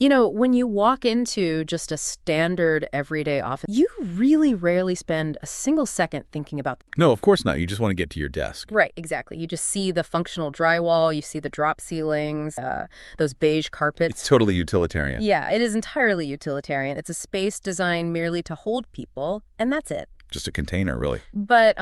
You know, when you walk into just a standard everyday office, you really rarely spend a single second thinking about. No, of course not. You just want to get to your desk. Right, exactly. You just see the functional drywall, you see the drop ceilings, those beige carpets. It's totally utilitarian. Yeah, it is entirely utilitarian. It's a space designed merely to hold people, and that's it. Just a container, really. But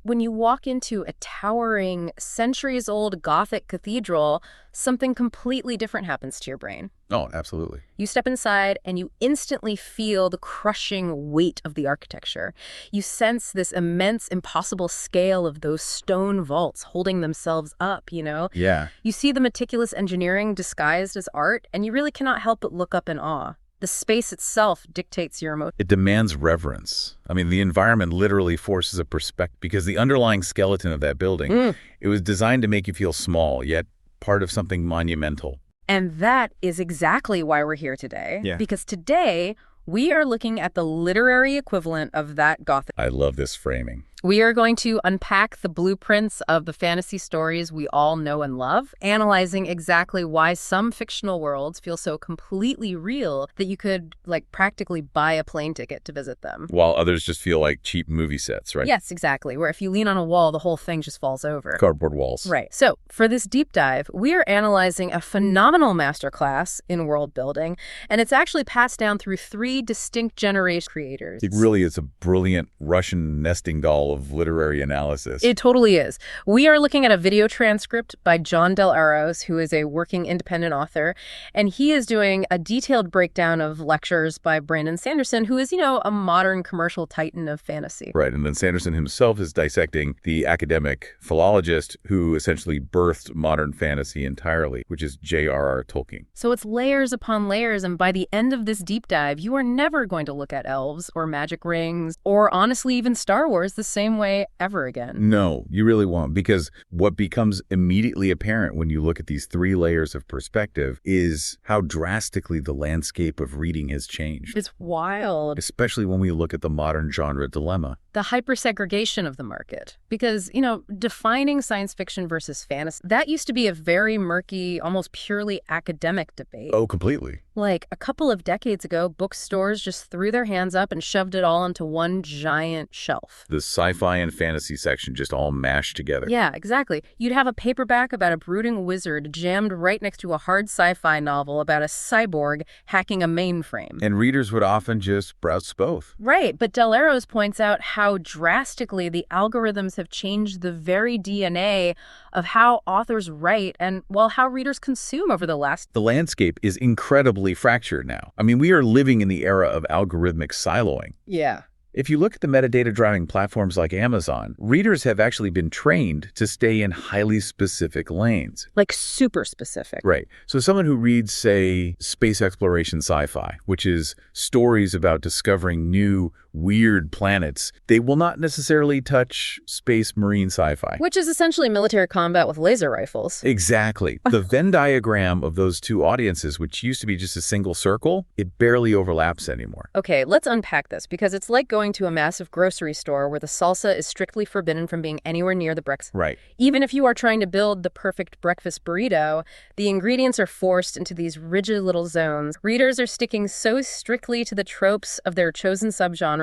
when you walk into a towering, centuries-old Gothic cathedral, something completely different happens to your brain. Oh, absolutely. You step inside and you instantly feel the crushing weight of the architecture. You sense this immense, impossible scale of those stone vaults holding themselves up, you know? Yeah. You see the meticulous engineering disguised as art, and you really cannot help but look up in awe. The space itself dictates your emotion. It demands reverence. I mean, the environment literally forces a perspective because the underlying skeleton of that building, it was designed to make you feel small, yet part of something monumental. And that is exactly why we're here today. Yeah. Because today, we are looking at the literary equivalent of that Gothic. I love this framing. We are going to unpack the blueprints of the fantasy stories we all know and love, analyzing exactly why some fictional worlds feel so completely real that you could, practically buy a plane ticket to visit them. While others just feel like cheap movie sets, right? Yes, exactly, where if you lean on a wall, the whole thing just falls over. Cardboard walls. Right. So, for this deep dive, we are analyzing a phenomenal masterclass in world building, and it's actually passed down through 3 distinct generation creators. It really is a brilliant Russian nesting doll of literary analysis. It totally is. We are looking at a video transcript by John Del Arroz, who is a working independent author, and he is doing a detailed breakdown of lectures by Brandon Sanderson, who is, a modern commercial titan of fantasy. Right, and then Sanderson himself is dissecting the academic philologist who essentially birthed modern fantasy entirely, which is J.R.R. Tolkien. So it's layers upon layers, and by the end of this deep dive, you are never going to look at elves or magic rings, or honestly even Star Wars the same way ever again. No, you really won't, because what becomes immediately apparent when you look at these 3 layers of perspective is how drastically the landscape of reading has changed. It's wild. Especially when we look at the modern genre dilemma. The hypersegregation of the market. Because, defining science fiction versus fantasy, that used to be a very murky, almost purely academic debate. Oh, completely. Like, a couple of decades ago, bookstores just threw their hands up and shoved it all into one giant shelf. The sci-fi and fantasy section just all mashed together. Yeah, exactly. You'd have a paperback about a brooding wizard jammed right next to a hard sci-fi novel about a cyborg hacking a mainframe. And readers would often just browse both. Right, but Del Arroz points out how drastically the algorithms have changed the very DNA of how authors write and, how readers consume over the last... The landscape is incredibly fractured now. I mean, we are living in the era of algorithmic siloing. Yeah. If you look at the metadata-driving platforms like Amazon, readers have actually been trained to stay in highly specific lanes. Like super specific. Right. So someone who reads, say, space exploration sci-fi, which is stories about discovering new, weird planets, they will not necessarily touch space marine sci-fi. Which is essentially military combat with laser rifles. Exactly. The Venn diagram of those 2 audiences, which used to be just a single circle, it barely overlaps anymore. Okay, let's unpack this, because it's like going to a massive grocery store where the salsa is strictly forbidden from being anywhere near the breakfast. Right. Even if you are trying to build the perfect breakfast burrito, the ingredients are forced into these rigid little zones. Readers are sticking so strictly to the tropes of their chosen subgenre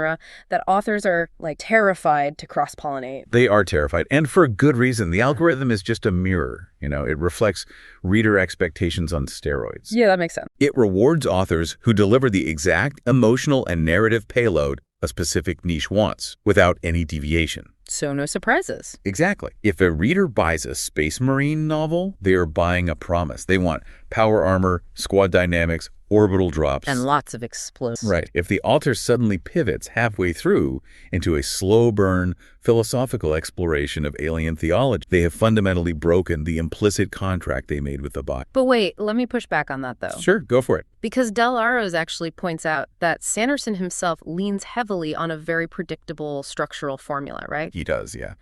that authors are, terrified to cross-pollinate. They are terrified, and for good reason. The algorithm is just a mirror. It reflects reader expectations on steroids. Yeah, that makes sense. It rewards authors who deliver the exact emotional and narrative payload a specific niche wants, without any deviation. So no surprises. Exactly. If a reader buys a Space Marine novel, they are buying a promise. They want power armor, squad dynamics, orbital drops. And lots of explosions. Right. If the author suddenly pivots halfway through into a slow burn philosophical exploration of alien theology, they have fundamentally broken the implicit contract they made with the buyer. But wait, let me push back on that, though. Sure, go for it. Because Del Arroz actually points out that Sanderson himself leans heavily on a very predictable structural formula, right? He does, yeah.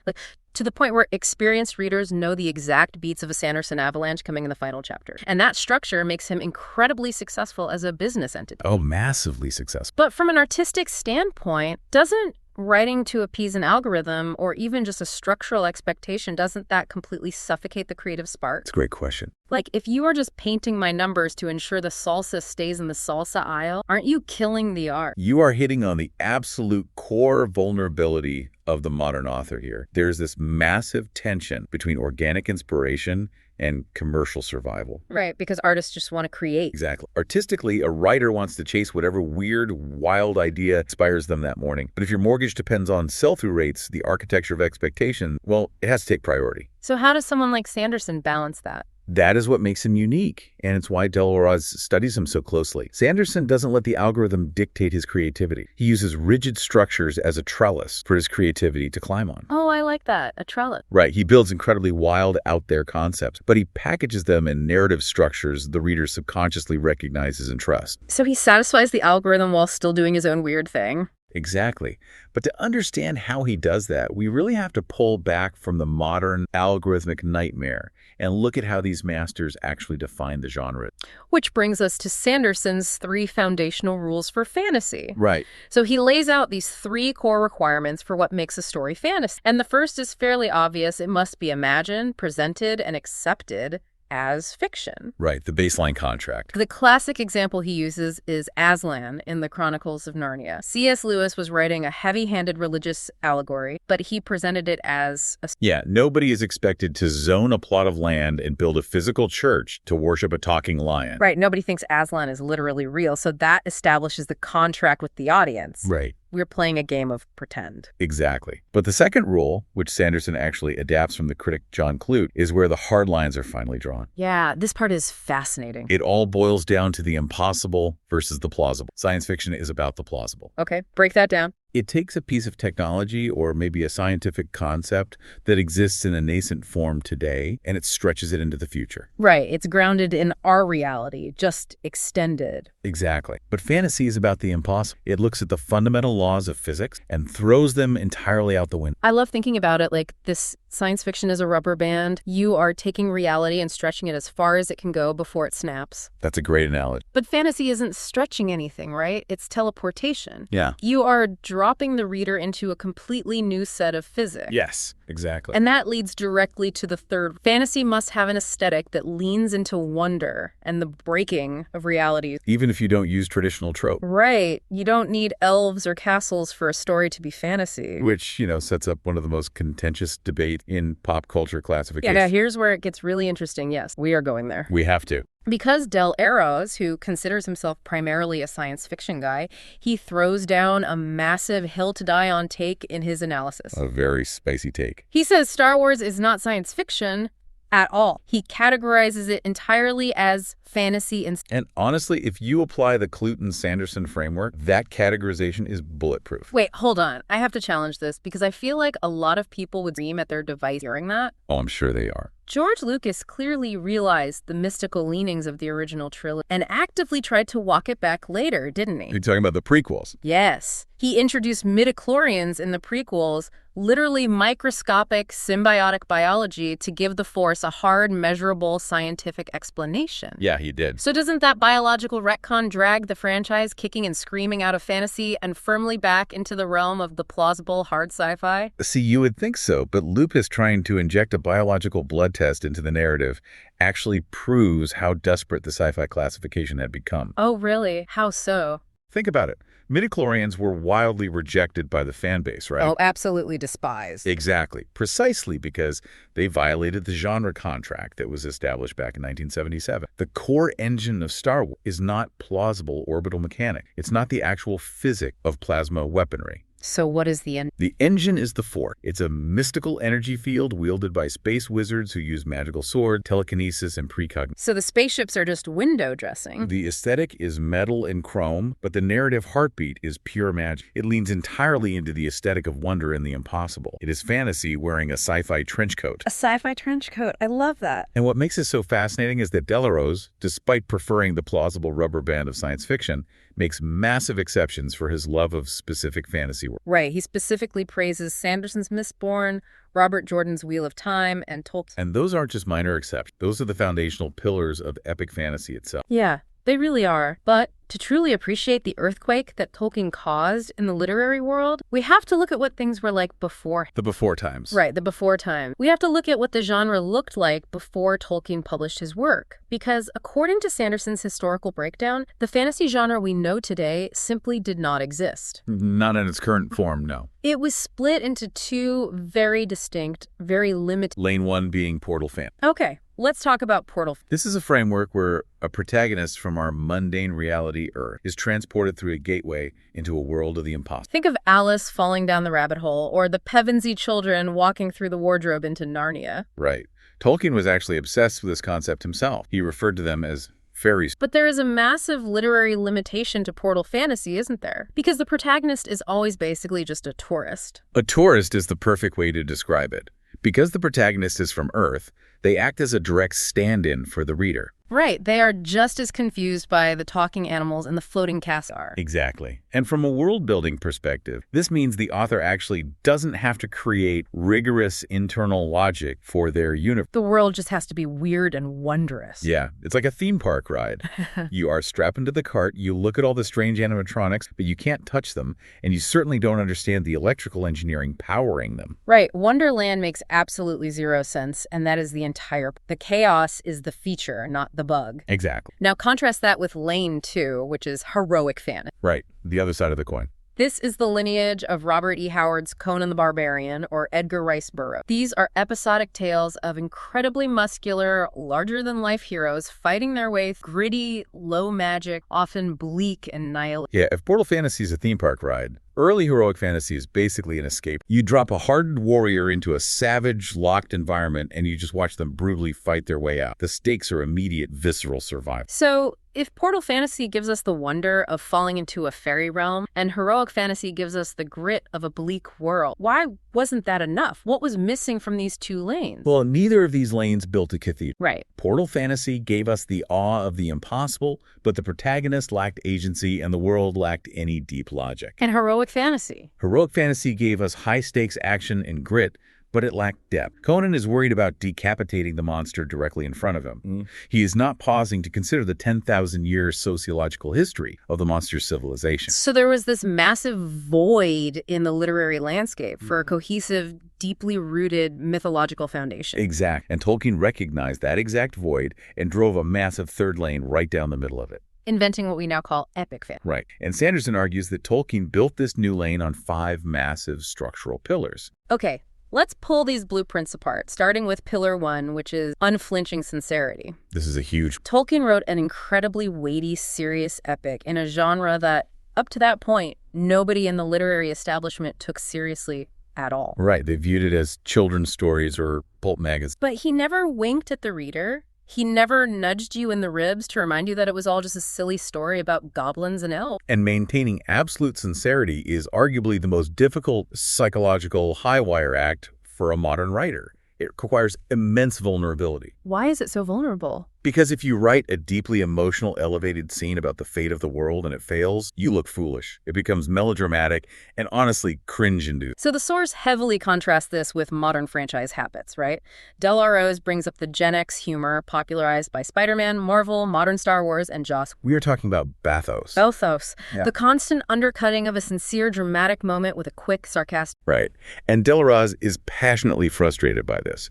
To the point where experienced readers know the exact beats of a Sanderson avalanche coming in the final chapter. And that structure makes him incredibly successful as a business entity. Oh, massively successful. But from an artistic standpoint, doesn't writing to appease an algorithm or even just a structural expectation, doesn't that completely suffocate the creative spark? It's a great question. Like, if you are just painting my numbers to ensure the salsa stays in the salsa aisle, aren't you killing the art? You are hitting on the absolute core vulnerability of the modern author here. There's this massive tension between organic inspiration and commercial survival. Right, because artists just want to create. Exactly. Artistically, a writer wants to chase whatever weird, wild idea inspires them that morning. But if your mortgage depends on sell-through rates, the architecture of expectation, well, it has to take priority. So how does someone like Sanderson balance that? That is what makes him unique, and it's why Delors studies him so closely. Sanderson doesn't let the algorithm dictate his creativity. He uses rigid structures as a trellis for his creativity to climb on. Oh, I like that. A trellis. Right, he builds incredibly wild, out-there concepts, but he packages them in narrative structures the reader subconsciously recognizes and trusts. So he satisfies the algorithm while still doing his own weird thing. Exactly. But to understand how he does that, we really have to pull back from the modern algorithmic nightmare and look at how these masters actually define the genre. Which brings us to Sanderson's 3 foundational rules for fantasy. Right. So he lays out these 3 core requirements for what makes a story fantasy. And the first is fairly obvious. It must be imagined, presented, and accepted as fiction. Right, the baseline contract. The classic example he uses is Aslan in the Chronicles of Narnia. C.S. Lewis was writing a heavy-handed religious allegory, but he presented it as a... Yeah, nobody is expected to zone a plot of land and build a physical church to worship a talking lion. Right, nobody thinks Aslan is literally real, so that establishes the contract with the audience. Right. We're playing a game of pretend. Exactly. But the second rule, which Sanderson actually adapts from the critic John Clute, is where the hard lines are finally drawn. Yeah, this part is fascinating. It all boils down to the impossible versus the plausible. Science fiction is about the plausible. Okay, break that down. It takes a piece of technology or maybe a scientific concept that exists in a nascent form today, and it stretches it into the future. Right, it's grounded in our reality, just extended. Exactly. But fantasy is about the impossible. It looks at the fundamental laws of physics and throws them entirely out the window. I love thinking about it like this. Science fiction is a rubber band. You are taking reality and stretching it as far as it can go before it snaps. That's a great analogy. But fantasy isn't stretching anything, right? It's teleportation. Yeah. You are dropping the reader into a completely new set of physics. Yes, exactly. And that leads directly to the third. Fantasy must have an aesthetic that leans into wonder and the breaking of reality. Even if you don't use traditional trope. Right. You don't need elves or castles for a story to be fantasy. Which, sets up one of the most contentious debates in pop culture classification. Yeah, now here's where it gets really interesting. Yes, we are going there. We have to. Because Delors, who considers himself primarily a science fiction guy, he throws down a massive hill to die on take in his analysis. A very spicy take. He says Star Wars is not science fiction at all. He categorizes it entirely as fantasy and honestly, if you apply the Clute and Sanderson framework, that categorization is bulletproof. Wait, hold on. I have to challenge this because I feel like a lot of people would scream at their device hearing that. Oh, I'm sure they are. George Lucas clearly realized the mystical leanings of the original trilogy and actively tried to walk it back later, didn't he? You're talking about the prequels. Yes. He introduced midichlorians in the prequels, literally microscopic symbiotic biology, to give the Force a hard, measurable scientific explanation. Yeah, he did. So doesn't that biological retcon drag the franchise kicking and screaming out of fantasy and firmly back into the realm of the plausible hard sci-fi? See, you would think so, but Lucas trying to inject a biological blood test into the narrative actually proves how desperate the sci-fi classification had become. Oh, really? How so? Think about it. Midichlorians were wildly rejected by the fan base, right? Oh, absolutely despised. Exactly. Precisely because they violated the genre contract that was established back in 1977. The core engine of Star Wars is not plausible orbital mechanics. It's not the actual physics of plasma weaponry. So what is the end? The engine is the Force. It's a mystical energy field wielded by space wizards who use magical sword, telekinesis, and precognition. So the spaceships are just window dressing. The aesthetic is metal and chrome, but the narrative heartbeat is pure magic. It leans entirely into the aesthetic of wonder and the impossible. It is fantasy wearing a sci-fi trench coat. A sci-fi trench coat. I love that. And what makes it so fascinating is that Delors, despite preferring the plausible rubber band of science fiction, makes massive exceptions for his love of specific fantasy work. Right. He specifically praises Sanderson's Mistborn, Robert Jordan's Wheel of Time, and Tolkien. And those aren't just minor exceptions. Those are the foundational pillars of epic fantasy itself. Yeah. They really are. But to truly appreciate the earthquake that Tolkien caused in the literary world, we have to look at what things were like before. The before times. Right, the before time. We have to look at what the genre looked like before Tolkien published his work. Because according to Sanderson's historical breakdown, the fantasy genre we know today simply did not exist. Not in its current form, no. It was split into two very distinct, very limited... Lane 1 being portal fan. Okay, let's talk about portal. This is a framework where a protagonist from our mundane reality, Earth, is transported through a gateway into a world of the impossible. Think of Alice falling down the rabbit hole, or the Pevensey children walking through the wardrobe into Narnia. Right. Tolkien was actually obsessed with this concept himself. He referred to them as fairies. But there is a massive literary limitation to portal fantasy, isn't there? Because the protagonist is always basically just a tourist. A tourist is the perfect way to describe it. Because the protagonist is from Earth, they act as a direct stand-in for the reader. Right, they are just as confused by the talking animals and the floating cast are. Exactly. And from a world-building perspective, this means the author actually doesn't have to create rigorous internal logic for their universe. The world just has to be weird and wondrous. Yeah, it's like a theme park ride. You are strapped into the cart, you look at all the strange animatronics, but you can't touch them, and you certainly don't understand the electrical engineering powering them. Right, Wonderland makes absolutely zero sense, and that is the entire... The chaos is the feature, not the bug. Exactly. Now contrast that with Lane 2, which is heroic fantasy. Right, the other side of the coin. This is the lineage of Robert E. Howard's Conan the Barbarian or Edgar Rice Burroughs. These are episodic tales of incredibly muscular, larger-than-life heroes fighting their way through gritty, low magic, often bleak and nihilistic. Yeah, if Portal Fantasy is a theme park ride, early heroic fantasy is basically an escape. You drop a hardened warrior into a savage, locked environment, and you just watch them brutally fight their way out. The stakes are immediate, visceral survival. So, if Portal Fantasy gives us the wonder of falling into a fairy realm, and heroic fantasy gives us the grit of a bleak world, why wasn't that enough? What was missing from these two lanes? Well, neither of these lanes built a cathedral. Right. Portal Fantasy gave us the awe of the impossible, but the protagonist lacked agency and the world lacked any deep logic. And heroic fantasy. Heroic fantasy gave us high-stakes action and grit, but it lacked depth. Conan is worried about decapitating the monster directly in front of him. He is not pausing to consider the 10,000-year sociological history of the monster's civilization. So there was this massive void in the literary landscape for a cohesive, deeply rooted mythological foundation. Exact. And Tolkien recognized that exact void and drove a massive third lane right down the middle of it. Inventing what we now call epic fantasy. Right. And Sanderson argues that Tolkien built this new lane on 5 massive structural pillars. Okay. Let's pull these blueprints apart, starting with Pillar 1, which is unflinching sincerity. This is a huge... Tolkien wrote an incredibly weighty, serious epic in a genre that, up to that point, nobody in the literary establishment took seriously at all. Right. They viewed it as children's stories or pulp magazines. But he never winked at the reader. He never nudged you in the ribs to remind you that it was all just a silly story about goblins and elves. And maintaining absolute sincerity is arguably the most difficult psychological high-wire act for a modern writer. It requires immense vulnerability. Why is it so vulnerable? Because if you write a deeply emotional, elevated scene about the fate of the world and it fails, you look foolish. It becomes melodramatic and honestly cringe-inducing. So the source heavily contrasts this with modern franchise habits, right? Del Arroz brings up the Gen X humor popularized by Spider-Man, Marvel, modern Star Wars, and Joss. We are talking about bathos. Bathos. Yeah. The constant undercutting of a sincere, dramatic moment with a quick, sarcastic... Right. And Del Arroz is passionately frustrated by this.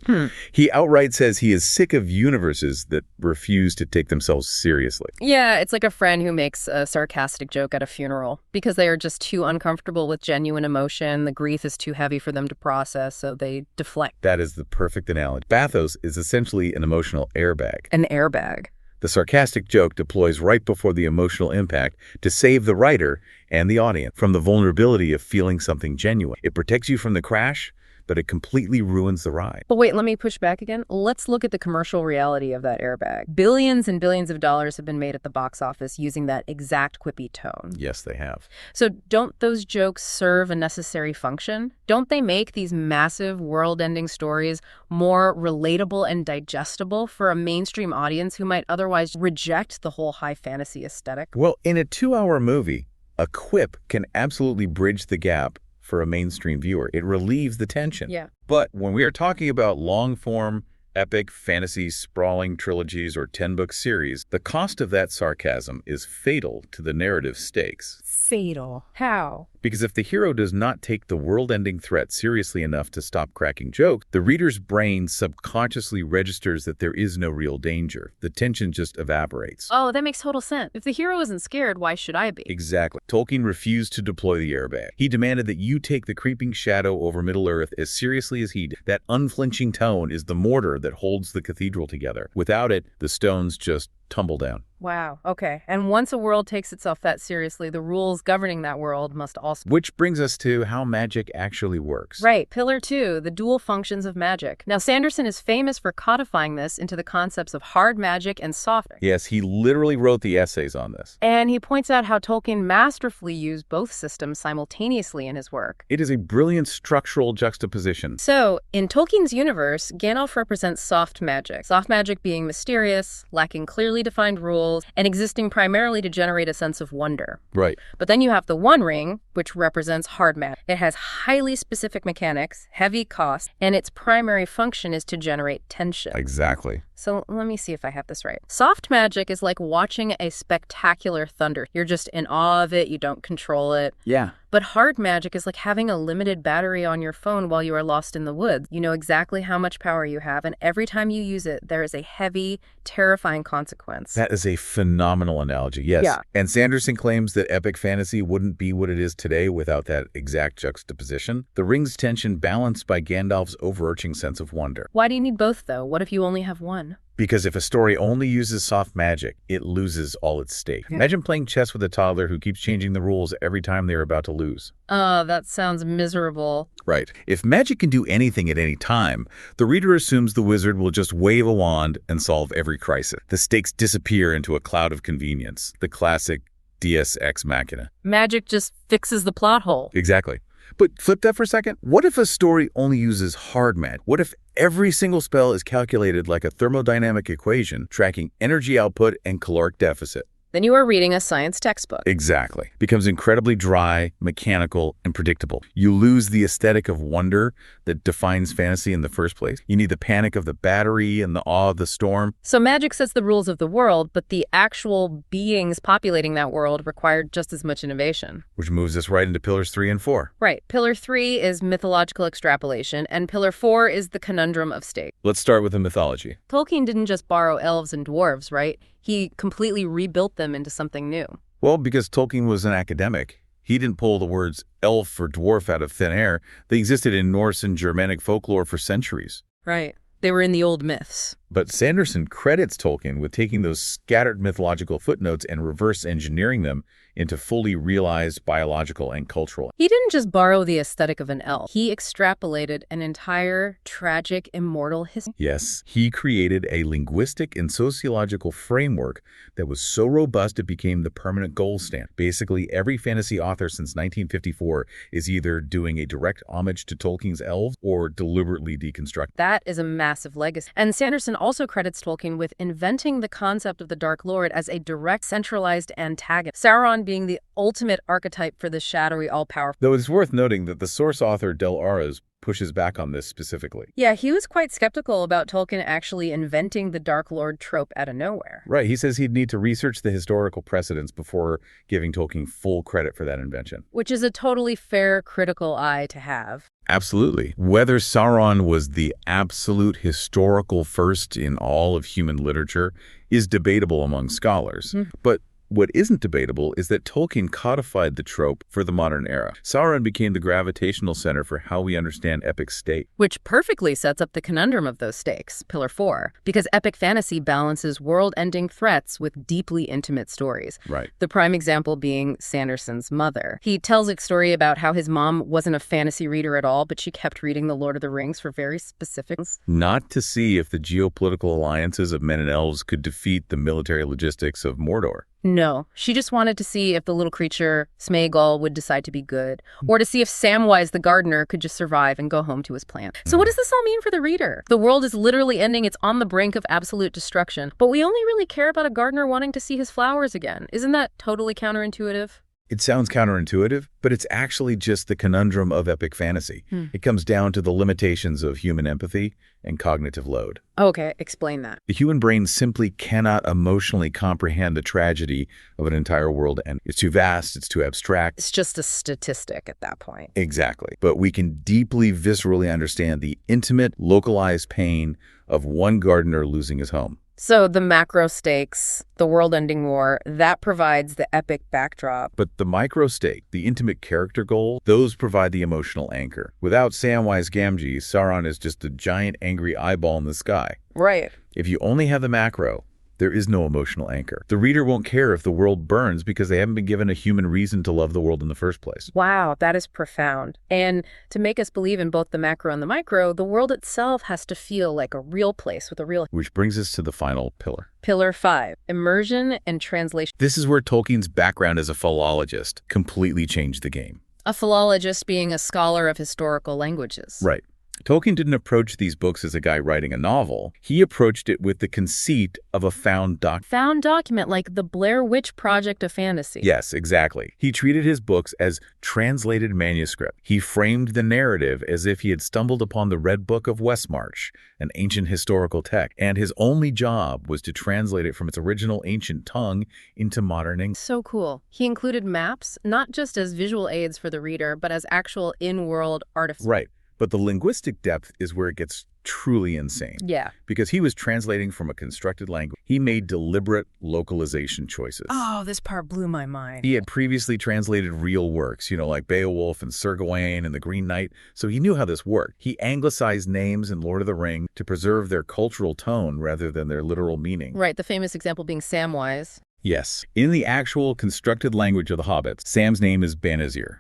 He outright says he is sick of universes that refuse to take themselves seriously. Yeah, it's like a friend who makes a sarcastic joke at a funeral because they are just too uncomfortable with genuine emotion. The grief is too heavy for them to process, so they deflect. That is the perfect analogy. Bathos is essentially an emotional airbag. An airbag. The sarcastic joke deploys right before the emotional impact to save the writer and the audience from the vulnerability of feeling something genuine. It protects you from the crash, but it completely ruins the ride. But wait, let me push back again. Let's look at the commercial reality of that airbag. Billions and billions of dollars have been made at the box office using that exact quippy tone. Yes, they have. So don't those jokes serve a necessary function? Don't they make these massive world-ending stories more relatable and digestible for a mainstream audience who might otherwise reject the whole high fantasy aesthetic? Well, in a 2-hour movie, a quip can absolutely bridge the gap for a mainstream viewer. It relieves the tension. Yeah. But when we are talking about long-form, epic, fantasy, sprawling trilogies or 10-book series, the cost of that sarcasm is fatal to the narrative stakes. Fatal. How? Because if the hero does not take the world-ending threat seriously enough to stop cracking jokes, the reader's brain subconsciously registers that there is no real danger. The tension just evaporates. Oh, that makes total sense. If the hero isn't scared, why should I be? Exactly. Tolkien refused to deploy the airbag. He demanded that you take the creeping shadow over Middle-earth as seriously as he did. That unflinching tone is the mortar that holds the cathedral together. Without it, the stones just tumble down. Wow, okay. And once a world takes itself that seriously, the rules governing that world must also... Which brings us to how magic actually works. Right, Pillar 2, the dual functions of magic. Now, Sanderson is famous for codifying this into the concepts of hard magic and soft magic. Yes, he literally wrote the essays on this. And he points out how Tolkien masterfully used both systems simultaneously in his work. It is a brilliant structural juxtaposition. So, in Tolkien's universe, Gandalf represents soft magic. Soft magic being mysterious, lacking clearly defined rules, and existing primarily to generate a sense of wonder. Right. But then you have the One Ring, which represents hard magic. It has highly specific mechanics, heavy cost, and its primary function is to generate tension. Exactly. So let me see if I have this right. Soft magic is like watching a spectacular thunder. You're just in awe of it, you don't control it. Yeah. But hard magic is like having a limited battery on your phone while you are lost in the woods. You know exactly how much power you have, and every time you use it, there is a heavy, terrifying consequence. That is a phenomenal analogy, yes. Yeah. And Sanderson claims that epic fantasy wouldn't be what it is today without that exact juxtaposition. The ring's tension balanced by Gandalf's overarching sense of wonder. Why do you need both, though? What if you only have one? Because if a story only uses soft magic, it loses all its stake. Yeah. Imagine playing chess with a toddler who keeps changing the rules every time they're about to lose. That sounds miserable. Right. If magic can do anything at any time, the reader assumes the wizard will just wave a wand and solve every crisis. The stakes disappear into a cloud of convenience. The classic Deus ex machina. Magic just fixes the plot hole. Exactly. But flip that for a second. What if a story only uses hard magic? What if every single spell is calculated like a thermodynamic equation, tracking energy output and caloric deficit? Then you are reading a science textbook. Exactly. Becomes incredibly dry, mechanical, and predictable. You lose the aesthetic of wonder that defines fantasy in the first place. You need the panic of the battery and the awe of the storm. So magic sets the rules of the world, but the actual beings populating that world require just as much innovation. Which moves us right into pillars 3 and 4. Right. Pillar 3 is mythological extrapolation, and Pillar 4 is the conundrum of state. Let's start with the mythology. Tolkien didn't just borrow elves and dwarves, right? He completely rebuilt them into something new. Well, because Tolkien was an academic. He didn't pull the words elf or dwarf out of thin air. They existed in Norse and Germanic folklore for centuries. Right. They were in the old myths. But Sanderson credits Tolkien with taking those scattered mythological footnotes and reverse engineering them into fully realized biological and cultural. He didn't just borrow the aesthetic of an elf. He extrapolated an entire tragic, immortal history. Yes, he created a linguistic and sociological framework that was so robust it became the permanent gold standard. Basically, every fantasy author since 1954 is either doing a direct homage to Tolkien's elves or deliberately deconstructing. That is a massive legacy. And Sanderson also credits Tolkien with inventing the concept of the Dark Lord as a direct, centralized antagonist. Sauron being the ultimate archetype for the shadowy, all-powerful. Though it's worth noting that the source author Del Arras pushes back on this specifically. Yeah, he was quite skeptical about Tolkien actually inventing the Dark Lord trope out of nowhere. Right, he says he'd need to research the historical precedents before giving Tolkien full credit for that invention. Which is a totally fair, critical eye to have. Absolutely. Whether Sauron was the absolute historical first in all of human literature is debatable among scholars. But what isn't debatable is that Tolkien codified the trope for the modern era. Sauron became the gravitational center for how we understand epic state. Which perfectly sets up the conundrum of those stakes, Pillar 4, because epic fantasy balances world-ending threats with deeply intimate stories. Right. The prime example being Sanderson's mother. He tells a story about how his mom wasn't a fantasy reader at all, but she kept reading The Lord of the Rings for very specific reasons. Not to see if the geopolitical alliances of men and elves could defeat the military logistics of Mordor. No, she just wanted to see if the little creature, Sméagol, would decide to be good, or to see if Samwise the gardener could just survive and go home to his plant. So what does this all mean for the reader? The world is literally ending, it's on the brink of absolute destruction, but we only really care about a gardener wanting to see his flowers again. Isn't that totally counterintuitive? It sounds counterintuitive, but it's actually just the conundrum of epic fantasy. It comes down to the limitations of human empathy and cognitive load. Okay, explain that. The human brain simply cannot emotionally comprehend the tragedy of an entire world, and it's too vast, it's too abstract. It's just a statistic at that point. Exactly. But we can deeply, viscerally understand the intimate, localized pain of one gardener losing his home. So the macro stakes, the world-ending war, that provides the epic backdrop. But the micro stake, the intimate character goal, those provide the emotional anchor. Without Samwise Gamgee, Sauron is just a giant angry eyeball in the sky. Right. If you only have the macro, there is no emotional anchor. The reader won't care if the world burns because they haven't been given a human reason to love the world in the first place. Wow, that is profound. And to make us believe in both the macro and the micro, the world itself has to feel like a real place with a real... Which brings us to the final pillar. Pillar 5, immersion and translation. This is where Tolkien's background as a philologist completely changed the game. A philologist being a scholar of historical languages. Right. Tolkien didn't approach these books as a guy writing a novel. He approached it with the conceit of a found document. Found document, like the Blair Witch Project of fantasy. Yes, exactly. He treated his books as translated manuscript. He framed the narrative as if he had stumbled upon the Red Book of Westmarch, an ancient historical text, and his only job was to translate it from its original ancient tongue into modern English. So cool. He included maps, not just as visual aids for the reader, but as actual in-world artifacts. Right. But the linguistic depth is where it gets truly insane. Yeah. Because he was translating from a constructed language. He made deliberate localization choices. Oh, this part blew my mind. He had previously translated real works, like Beowulf and Sir Gawain and the Green Knight, so he knew how this worked. He anglicized names in Lord of the Rings to preserve their cultural tone rather than their literal meaning. Right, the famous example being Samwise. Yes. In the actual constructed language of the Hobbits, Sam's name is Banazir.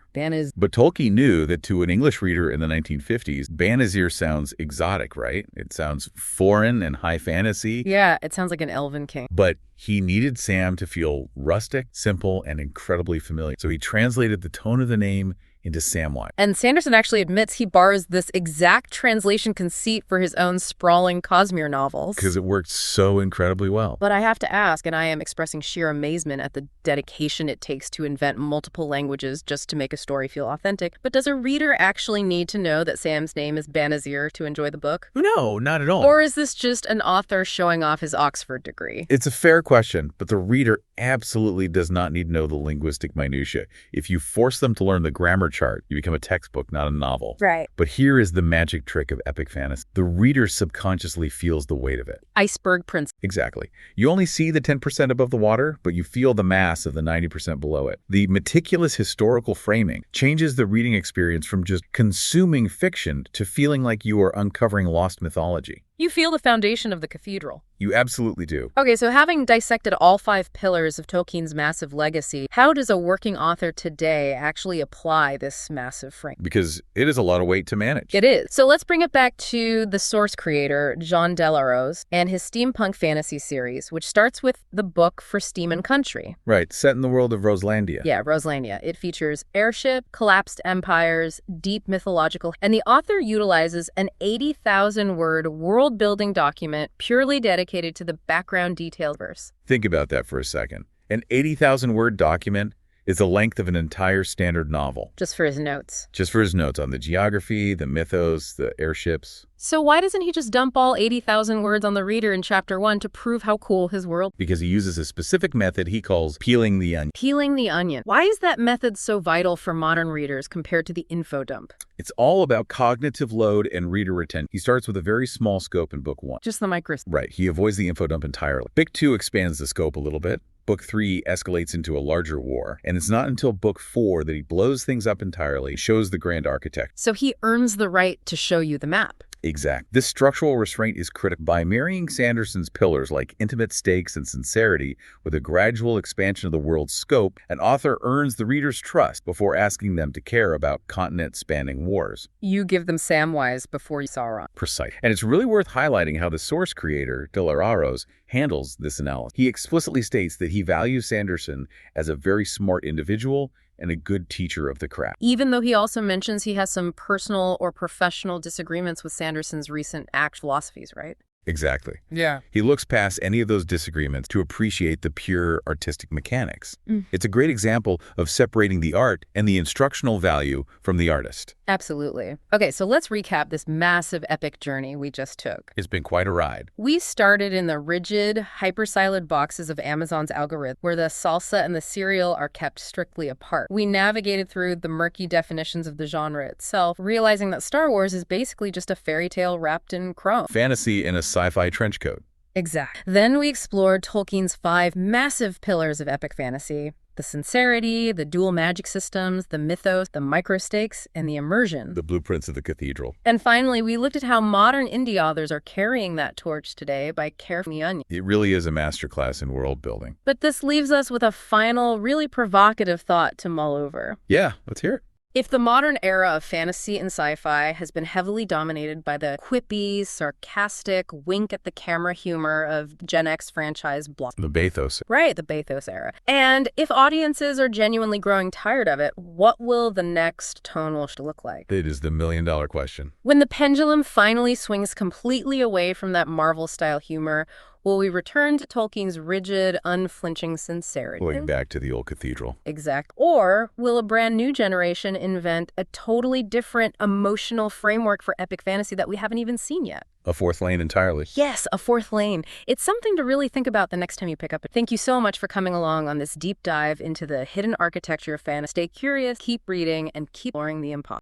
But Tolkien knew that to an English reader in the 1950s, Banazir sounds exotic, right? It sounds foreign and high fantasy. Yeah, it sounds like an elven king. But he needed Sam to feel rustic, simple, and incredibly familiar. So he translated the tone of the name into Samwise. And Sanderson actually admits he borrows this exact translation conceit for his own sprawling Cosmere novels. Because it worked so incredibly well. But I have to ask, and I am expressing sheer amazement at the dedication it takes to invent multiple languages just to make a story feel authentic, but does a reader actually need to know that Sam's name is Banazir to enjoy the book? No, not at all. Or is this just an author showing off his Oxford degree? It's a fair question, but the reader absolutely does not need to know the linguistic minutiae. If you force them to learn the grammar chart, you become a textbook, not a novel. Right. But here is the magic trick of epic fantasy. The reader subconsciously feels the weight of it. Iceberg principle. Exactly. You only see the 10% above the water, but you feel the mass of the 90% below it. The meticulous historical framing changes the reading experience from just consuming fiction to feeling like you are uncovering lost mythology. You feel the foundation of the cathedral. You absolutely do. Okay, so having dissected all 5 pillars of Tolkien's massive legacy, how does a working author today actually apply this massive frame? Because it is a lot of weight to manage. It is. So let's bring it back to the source creator, Jean Delarose, and his steampunk fantasy series, which starts with the book For Steam and Country. Right, set in the world of Roselandia. Yeah, Roselandia. It features airship, collapsed empires, deep mythological, and the author utilizes an 80,000-word world-building document purely dedicated to the background details verse. Think about that for a second. An 80,000-word document is the length of an entire standard novel. Just for his notes. Just for his notes on the geography, the mythos, the airships. So why doesn't he just dump all 80,000 words on the reader in Chapter 1 to prove how cool his world? Because he uses a specific method he calls peeling the onion. Peeling the onion. Why is that method so vital for modern readers compared to the info dump? It's all about cognitive load and reader retention. He starts with a very small scope in Book 1. Just the micro. Right. He avoids the info dump entirely. Book 2 expands the scope a little bit. Book 3 escalates into a larger war, and it's not until Book 4 that he blows things up entirely, shows the grand architect. So he earns the right to show you the map. Exact. This structural restraint is critical. By marrying Sanderson's pillars like intimate stakes and sincerity with a gradual expansion of the world's scope, an author earns the reader's trust before asking them to care about continent-spanning wars. You give them Samwise before you Sauron. Precise. And it's really worth highlighting how the source creator, Delarose, handles this analysis. He explicitly states that he values Sanderson as a very smart individual and a good teacher of the craft. Even though he also mentions he has some personal or professional disagreements with Sanderson's recent act philosophies, right? Exactly. Yeah. He looks past any of those disagreements to appreciate the pure artistic mechanics. It's a great example of separating the art and the instructional value from the artist. Absolutely. Okay, so let's recap this massive epic journey we just took. It's been quite a ride. We started in the rigid, hypersilid boxes of Amazon's algorithm, where the salsa and the cereal are kept strictly apart. We navigated through the murky definitions of the genre itself, realizing that Star Wars is basically just a fairy tale wrapped in chrome. Fantasy in a sci-fi trench coat. Exact. Then we explored Tolkien's 5 massive pillars of epic fantasy: the sincerity, the dual magic systems, the mythos, the microstakes, and the immersion. The blueprints of the cathedral. And finally, we looked at how modern indie authors are carrying that torch today by carving the onion. It really is a masterclass in world building. But this leaves us with a final, really provocative thought to mull over. Yeah, let's hear it. If the modern era of fantasy and sci-fi has been heavily dominated by the quippy, sarcastic, wink-at-the-camera humor of Gen X franchise block. The bathos. Right, the bathos era. And if audiences are genuinely growing tired of it, what will the next tonal look like? It is the million-dollar question. When the pendulum finally swings completely away from that Marvel-style humor, will we return to Tolkien's rigid, unflinching sincerity? Going back to the old cathedral. Exact. Or will a brand new generation invent a totally different emotional framework for epic fantasy that we haven't even seen yet? A fourth lane entirely. Yes, a fourth lane. It's something to really think about the next time you pick up it. Thank you so much for coming along on this deep dive into the hidden architecture of fantasy. Stay curious, keep reading, and keep exploring the impossible.